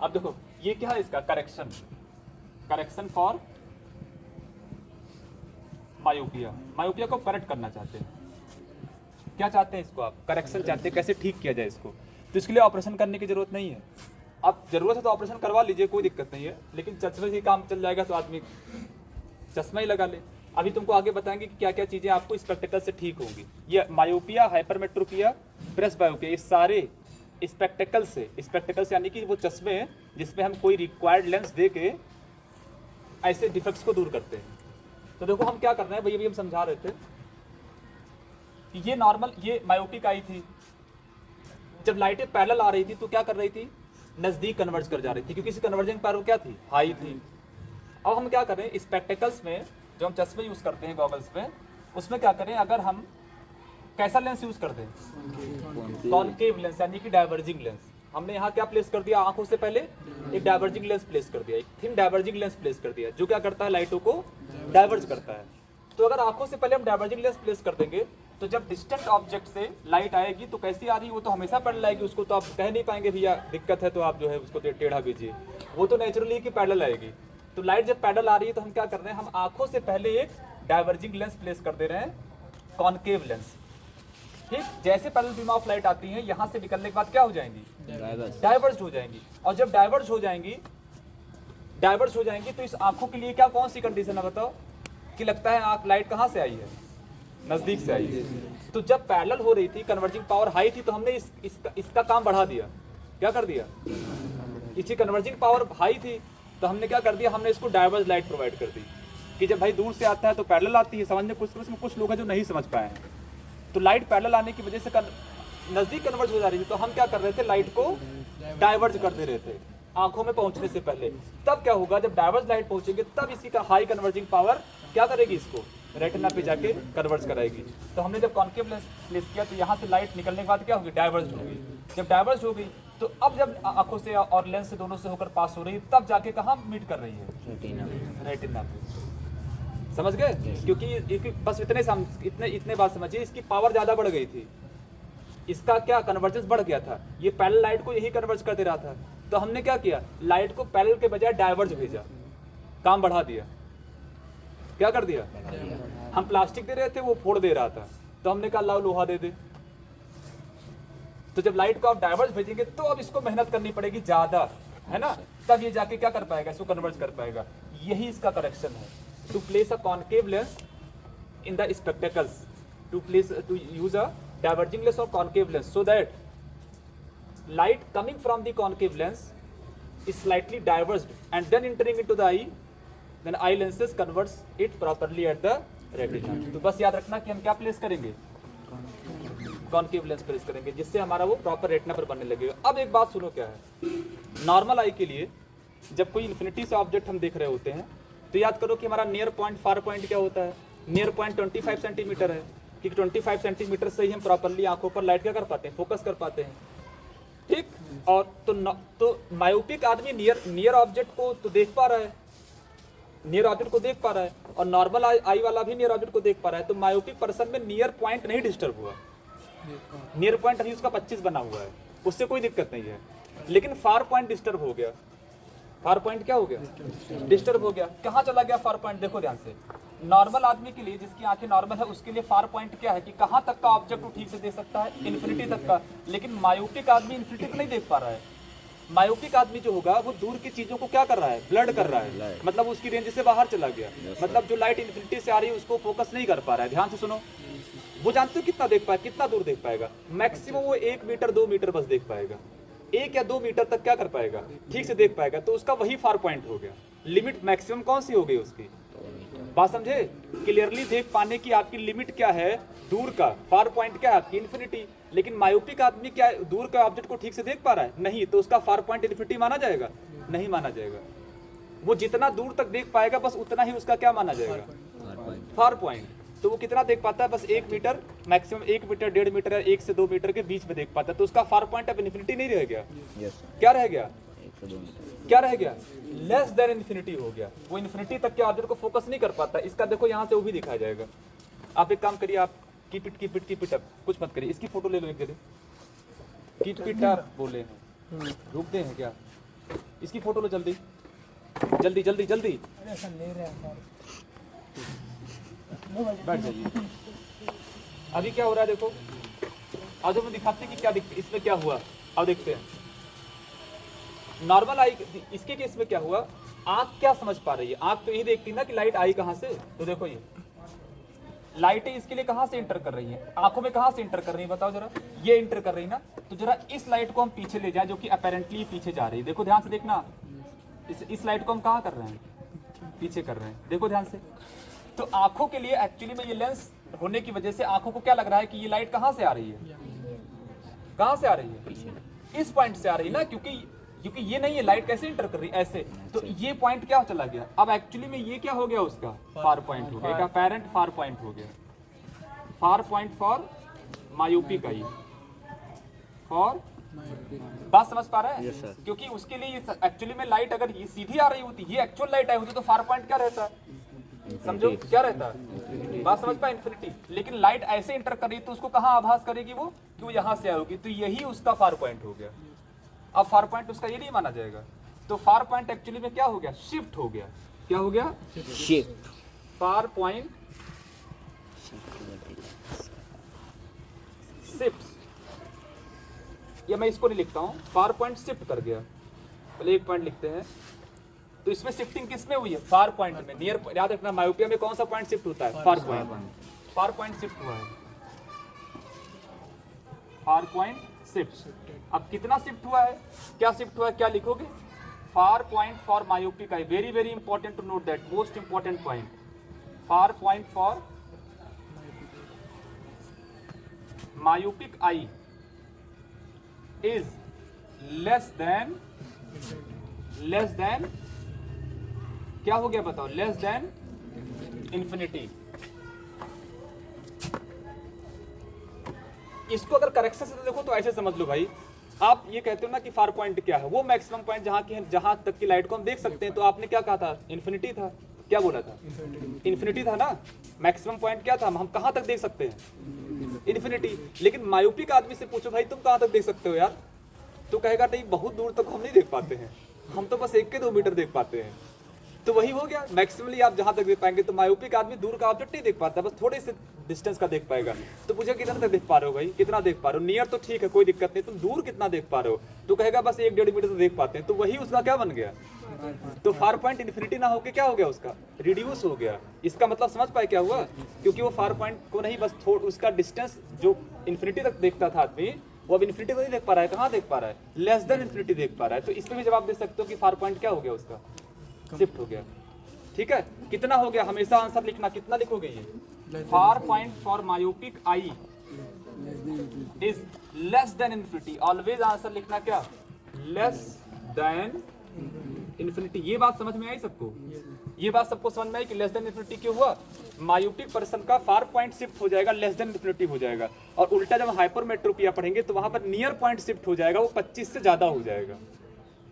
अब देखो ये क्या है इसका correction, correction for myopia, myopia को करेक्ट करना चाहते हैं। क्या चाहते हैं इसको आप, करेक्शन चाहते हैं, कैसे ठीक किया जाए इसको। तो इसके लिए ऑपरेशन करने की जरूरत नहीं है। अब जरूरत है तो ऑपरेशन करवा लीजिए, कोई दिक्कत नहीं है, लेकिन चश्मे से काम चल जाएगा तो आदमी चश्मा ही लगा ले। अभी तुमको आगे बताएंगे कि क्या क्या चीजें आपको स्पेक्टेकल से ठीक होंगी। ये मायोपिया, हाइपरमेट्रोपिया, प्रेस बायोपिया, ये सारे स्पेक्टेकल से यानी कि वो चश्मे हैं जिसमें हम कोई रिक्वायर्ड लेंस दे के ऐसे डिफेक्ट्स को दूर करते हैं। तो देखो हम क्या कर रहे हैं, भैया भी हम समझा रहे थे कि ये नॉर्मल, ये मायोपिक आई थी, जब लाइटें पैरेलल आ रही थी तो क्या कर रही थी, नजदीक कन्वर्ज कर जा रही थी, क्योंकि इसकी कन्वर्जिंग पावर क्या थी, हाई थी। अब हम क्या कर रहे हैं, स्पेक्टेकल्स में जो हम चश्मे यूज करते हैं गॉगल्स में, उसमें क्या करें, अगर हम कैसा लेंस यूज कर दें, कॉनकेव लेंस यानी कि डाइवर्जिंग लेंस। हमने यहाँ क्या प्लेस कर दिया, आंखों से पहले एक डाइवर्जिंग लेंस प्लेस कर दिया, एक थिन डाइवर्जिंग लेंस प्लेस कर दिया, जो क्या करता है, लाइटों को डाइवर्ज करता है। तो अगर आंखों से पहले हम डाइवर्जिंग लेंस प्लेस कर देंगे तो जब डिस्टेंट ऑब्जेक्ट से लाइट आएगी तो कैसी आ रही है, वो तो हमेशा पैरेलल आएगी, उसको तो आप कह नहीं पाएंगे भैया दिक्कत है तो आप जो है उसको टेढ़ा कीजिए, वो तो नेचुरली कि पैरेलल आएगी। तो लाइट जब पैरेलल आ रही है तो हम क्या कर रहे हैं, हम आंखों से पहले एक डाइवर्जिंग लेंस प्लेस कर दे रहे हैं, कॉनकेव लेंस। ठीक, जैसे पैरेलल बीम ऑफ लाइट आती है यहाँ से निकलने के बाद क्या हो जाएंगी, डाइवर्ज हो जाएंगी। और जब डाइवर्ज हो जाएंगी तो इस आंखों के लिए क्या, कौन सी कंडीशन है बताओ, कि लगता है आंख लाइट कहाँ से आई है, नजदीक से आई है। तो जब पैरेलल हो रही थी, कन्वर्जिंग पावर हाई थी, तो हमने इसका काम बढ़ा दिया, क्या कर दिया, इसकी कन्वर्जिंग पावर हाई थी तो हमने क्या कर दिया, हमने इसको डाइवर्ज लाइट प्रोवाइड कर दी, कि जब भाई दूर से आता है तो पैरेलल आती है, समझने कुछ लोग हैं जो नहीं समझ पाए हैं। तो लाइट पैरेलल आने की वजह से नजदीक कन्वर्ज हो जा रही थी, तो हम क्या कर रहे थे, लाइट को डाइवर्ज कर दे रहे थे आंखों में पहुंचने से पहले। तब क्या होगा, जब डाइवर्ज लाइट पहुंचेंगे तब इसी का हाई कन्वर्जिंग पावर क्या करेगी, इसको रेटिना पे जाके कन्वर्ज कराएगी। तो हमने जब कॉनकेव लेंस प्लेस किया तो यहाँ से लाइट निकलने के बाद क्या होगी, डाइवर्ज होगी। जब डाइवर्ज हो गई तो अब जब आंखों से और लेंस से दोनों से होकर पास हो रही है, तब जाके कहाँ मीट कर रही है, रेटिना पे। समझ गए, क्योंकि बस इतने बात समझिए, इसकी पावर ज्यादा बढ़ गई थी, इसका क्या कन्वर्जेंस बढ़ गया था, ये पैरेलल लाइट को यही कन्वर्ज कर दे रहा था। तो हमने क्या किया, लाइट को पैरेलल के बजाय डाइवर्ज भेजा, काम बढ़ा दिया, क्या कर दिया, हम प्लास्टिक दे रहे थे वो फोड़ दे रहा था, तो हमने कहा लाओ लोहा दे दे। तो जब लाइट को आप डाइवर्ज भेजेंगे तो अब इसको मेहनत करनी पड़ेगी ज्यादा, है ना, तब ये जाके क्या कर पाएगा, इसको कन्वर्ज कर पाएगा। यही इसका करेक्शन है, to place a concave lens in the spectacles, to use a diverging lens or concave lens, so that light coming from the concave lens is slightly diverged and then entering into the eye, then eye lenses converts it properly at the retina। तो बस याद रखना कि हम क्या place करेंगे, concave lens place करेंगे, जिससे हमारा वो प्रॉपर रेटिना पर बनने लगेगा। अब एक बात सुनो, क्या है, नॉर्मल आई के लिए जब कोई इन्फिनिटी से ऑब्जेक्ट हम देख रहे होते हैं तो याद करो कि हमारा नियर पॉइंट फार पॉइंट क्या होता है, नियर पॉइंट 25 सेंटीमीटर है, कि 25 सेंटीमीटर से ही हम प्रॉपरली आंखों पर लाइट क्या कर पाते हैं, फोकस कर पाते हैं। ठीक, और तो मायोपिक आदमी नियर ऑब्जेक्ट को तो देख पा रहा है, नियर ऑब्जेक्ट को देख पा रहा है, और नॉर्मल आई वाला भी नियर ऑब्जेक्ट को देख पा रहा है। तो मायोपिक पर्सन में नियर पॉइंट नहीं डिस्टर्ब हुआ, नियर पॉइंट अभी उसका 25 बना हुआ है, उससे कोई दिक्कत नहीं है। लेकिन फार पॉइंट डिस्टर्ब हो गया, फार पॉइंट क्या हो गया, डिस्टर्ब हो गया। कहाँ चला गया फार पॉइंट, देखो ध्यान से, नॉर्मल आदमी के लिए, जिसकी आंखें नॉर्मल है, उसके लिए फार पॉइंट क्या है, कि कहाँ तक का ऑब्जेक्ट वो ठीक से देख सकता है, इन्फिनिटी तक का। लेकिन मायोपिक आदमी इन्फिनिटी तक नहीं देख पा रहा है। मायोपिक आदमी जो होगा वो दूर की चीजों को क्या कर रहा है, ब्लड कर रहा है, मतलब उसकी रेंज से बाहर चला गया, मतलब जो लाइट इन्फिनिटी से आ रही है उसको फोकस नहीं कर पा रहा है। ध्यान से सुनो, वो जानते हो कितना देख पाएगा, कितना दूर देख पाएगा, मैक्सिमम वो 1 मीटर 2 मीटर बस देख पाएगा, 1 या 2 मीटर तक क्या कर पाएगा, ठीक से देख पाएगा। तो उसका वही फार पॉइंट हो गया, लिमिट मैक्सिमम कौन सी हो गई उसकी, बात समझे, क्लियरली देख पाने की आपकी लिमिट क्या है, दूर का फार पॉइंट क्या है आपकी, इन्फिनिटी। लेकिन मायोपिक आदमी क्या दूर का ऑब्जेक्ट को ठीक से देख पा रहा है, नहीं, तो उसका फार पॉइंट इन्फिनिटी माना जाएगा, नहीं माना जाएगा। वो जितना दूर तक देख पाएगा बस उतना ही उसका क्या माना जाएगा, फार पॉइंट। तो वो कितना देख पाता है, बस 1 मीटर, मैक्सिमम 1 मीटर 1.5 मीटर या 1 से 2 मीटर के बीच में देख पाता है। तो उसका फार पॉइंट अब इन्फिनिटी नहीं रह गया, क्या रह गया, क्या रह गया, लेस देन इन्फिनिटी हो गया। वो इन्फिनिटी तक के ऑब्जेक्ट को फोकस नहीं कर पाता। इसका देखो यहाँ से वो भी दिखाया जाएगा। आप एक काम करिए, आप कीप इट अप, कुछ मत करिए, इसकी फोटो ले लो एक जगह, कीप इट अप बोले हैं, रुकते हैं क्या, इसकी फोटो लो जल्दी जल्दी जल्दी जल्दी, बैठ जाइए। अभी क्या हो रहा है देखो, आज हम दिखाते हैं कि क्या इसमें क्या हुआ। अब देखते हैं नॉर्मल आई, इसके केस में क्या हुआ, आंख क्या समझ पा रही है, आंख तो यही देखती ना कि लाइट आई कहां से। तो देखो ये लाइटें इसके लिए कहां से इंटर कर रही है, आंखों में कहां से इंटर कर रही है बताओ जरा, ये इंटर कर रही है ना। तो जरा इस लाइट को हम पीछे ले जाए जो कि अपेरेंटली पीछे जा रही है, देखो ध्यान से देखना, इस लाइट को हम कहां कर रहे हैं, पीछे कर रहे हैं, देखो ध्यान से। तो आंखों के लिए एक्चुअली में ये लेंस होने की वजह से आंखों को क्या लग रहा है कि ये लाइट कहां से आ रही है, कहां से आ रही है, इस पॉइंट से आ रही है ना, क्योंकि ये नहीं है, लाइट कैसे इंटर कर रही है ऐसे। तो ये पॉइंट क्या चला गया, अब एक्चुअली में ये क्या हो गया, उसका फार पॉइंट हो गया, अपेरेंट फार पॉइंट हो गया, फार point for myopic I, for, बात समझ पा रहा है। yes, क्योंकि उसके लिए एक्चुअली में लाइट अगर ये सीधी आ रही होती, ये एक्चुअल लाइट आई होती, तो फार पॉइंट क्या रहता है, समझो क्या रहता है, बात समझ पाए, इन्फिनिटी। लेकिन लाइट ऐसे इंटर कर रही है तो उसको कहां आभास करेगी वो, कि वो यहां से आई होगी, तो यही उसका फार पॉइंट हो गया। अब फार पॉइंट उसका ये नहीं माना जाएगा, तो फार पॉइंट एक्चुअली में क्या हो गया, शिफ्ट हो गया, क्या हो गया, शिफ्ट, फार पॉइंट शिफ्ट, या मैं इसको नहीं लिखता हूं, फार पॉइंट शिफ्ट कर गया, पहले एक पॉइंट लिखते हैं। तो इसमें शिफ्टिंग किस में हुई है, फार पॉइंट में, नियर, याद रखना मायोपिया में कौन सा पॉइंट शिफ्ट होता है, far point, far point shift हुआ है, फार पॉइंट शिफ्ट। अब कितना शिफ्ट हुआ है, क्या शिफ्ट हुआ है, क्या लिखोगे, far point for myopic eye, very very important to note that, most important point, far point for myopic eye is less than क्या हो गया बताओ, less than infinity। इसको अगर करेक्शन से देखो तो ऐसे समझ लो भाई, आप ये कहते हो ना कि फार पॉइंट क्या है, वो मैक्सिमम पॉइंट जहां तक की लाइट को हम देख सकते हैं। तो आपने क्या कहा था, इन्फिनिटी था, क्या बोला था, इन्फिनिटी था ना। मैक्सिमम पॉइंट क्या था, हम कहां तक देख सकते हैं, इन्फिनिटी। लेकिन मायोपिक आदमी से पूछो भाई तुम कहां तक देख सकते हो यार, तो कहेगा नहीं बहुत दूर तक हम नहीं देख पाते हैं, हम तो बस 1 के 2 मीटर देख पाते हैं। तो वही हो गया, मैक्सिमली आप जहां तक देख पाएंगे। तो मायोपिक आदमी दूर का ऑब्जेक्ट नहीं देख पाता, बस थोड़े से डिस्टेंस का देख पाएगा। तो पूछे कितना तक देख पा रहे हो भाई, कितना देख पा रहे हो, नियर तो ठीक है कोई दिक्कत नहीं, तुम दूर कितना देख पा रहे हो, तो कहेगा बस 1-1.5 मीटर तो देख पाते हैं। तो वही उसका क्या बन गया, तो फार पॉइंट इन्फिनिटी ना होके क्या हो गया, उसका रिड्यूस हो गया। इसका मतलब समझ पाए क्या हुआ, क्योंकि वो फार पॉइंट को नहीं, बस उसका डिस्टेंस जो इन्फिनिटी तक देखता था आदमी, वो अब इन्फिनिटी को नहीं देख पा रहा है, कहाँ देख पा रहा है, लेस देन इन्फिनिटी देख पा रहा है। तो इसमें भी जवाब दे सकते हो कि फार पॉइंट क्या हो गया, उसका शिफ्ट हो गया। ठीक है, कितना हो गया, हमेशा आंसर लिखना, कितना लिखोगे ये, फार point for myopic I is less than infinity, always answer लिखना क्या, लेस देन इन्फिनिटी। ये बात समझ में आई सबको, ये बात सबको समझ में आई कि लेस देन इन्फिनिटी क्यों हुआ, मायोपिक पर्सन का फार पॉइंट शिफ्ट हो जाएगा, लेस देन इन्फिनिटी हो जाएगा। और उल्टा जब हाइपरमेट्रोपिया पढ़ेंगे तो वहां पर नियर पॉइंट शिफ्ट हो जाएगा, वो 25 से ज्यादा हो जाएगा,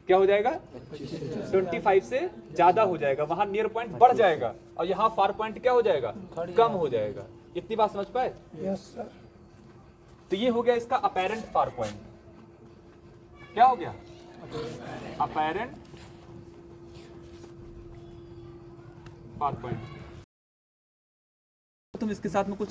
क्या हो जाएगा, 25 से ज्यादा हो जाएगा, वहां नियर पॉइंट बढ़ जाएगा, और यहाँ फार पॉइंट क्या हो जाएगा, कम हो जाएगा। इतनी बात समझ पाए, यस सर। तो ये हो गया इसका अपेरेंट फार पॉइंट, क्या हो गया, अपेरेंट फार पॉइंट। तुम इसके साथ में कुछ